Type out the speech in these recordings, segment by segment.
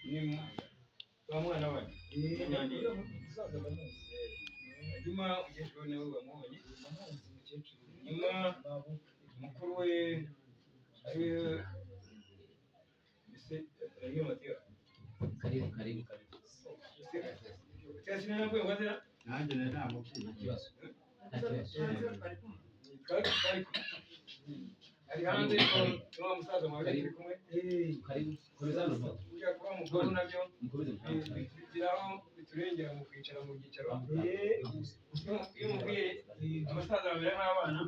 ni wa mwana we nyuma umukecuru nawe wamubonye nyuma mukuru we ariwe ese ariyo Matiyo karibu cyasi nawe wazira nanjye ntabwo ikibazo ari hanze ko wa musaza mwawe ari kumwe karibu komeza no ujya kuba mukuru nabyo mukomeze bitiraho biturengera mu kwicara mu gicaro iyo mubwiye abasaza bamera nk'abana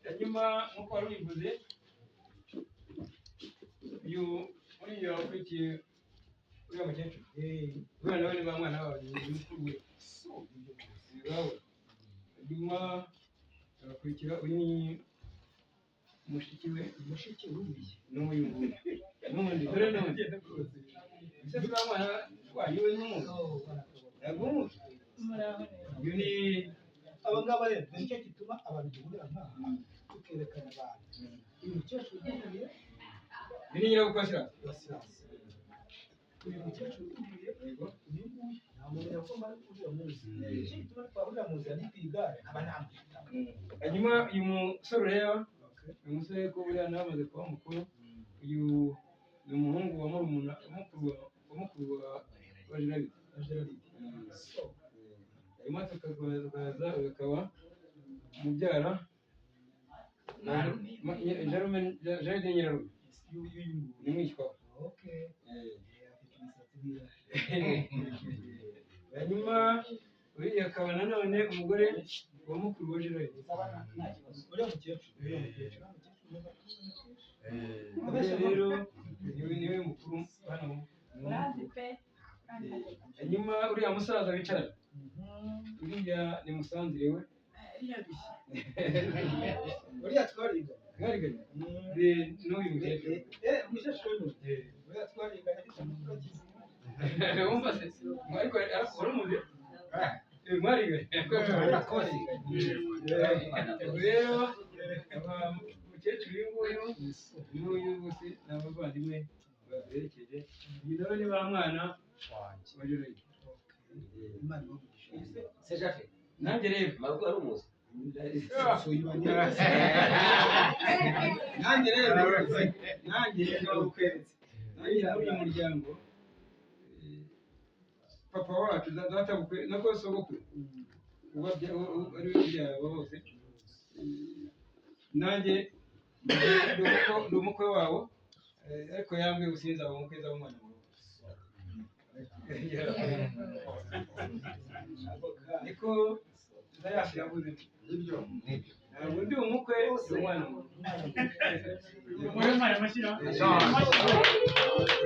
hanyuma nk'uko wari ubivuze uyu uriya wakurikiye uriya mukecuru uriya nawe ni ba mwana bawe ni mukuru we iwawe hanyuma agakurikira uyu ni mushiki we n'uyu nguyu n'undi dore n'undi ese turi abana wanyu we n'umuntu ntabwo umuzi uyu ni aba ngaba rero nicyo gituma abantu duhurira nk'aha tukerekana abantu uyu mukecuru uhuye ni nyirabukosira uyu mukecuru uhuye uyu nguyu nta muntu yakoma uriya munsi nicyo gituma twahurira mu nzira ni ku igare aba ntamwita hanyuma uyu musore ureba uyu musore ko buriya nawe amaze kuba mukuru uyu ni umuhungu wa murumuna mukuru wa Gerard hanyuma tukaza ukaba mubyara Gerard Nyirarume ni mwishywa hanyuma uriya akaba nanone umugore wa mukuru wa Gerard uriya mukecuru rero niwe mukuru hano hanyuma uriya musaza wicaranye uriya ni musanzire we uriya twariganye mwariganye n'uyu mukecuru umukecuru uriya twariganye afite amakuru akize wumva se ariko wari umuzi mwariganye rero umukecuru uyu nguyu n'uyu bose ni abavandimwe baduherekeje uyu nawe ni ba mwana wa Gerard se jafe nanjye rero maruko ari umuzi nanjye rero ukweretse nanjye muri uyu muryango papa wacu data bukwe nako sogokuru ari we ubyara bose nanjye ndi umukwe wabo ariko yambwiye gusinza abo mukwe z'abamwana niko Zayasi yavuze ntabwo ndi umukwe umwana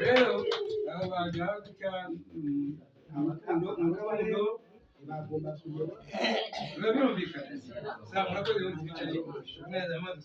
rero aba bantu gutya urukundo bagomba kugera biba birumvikana murakoze mwicaye mweza amazi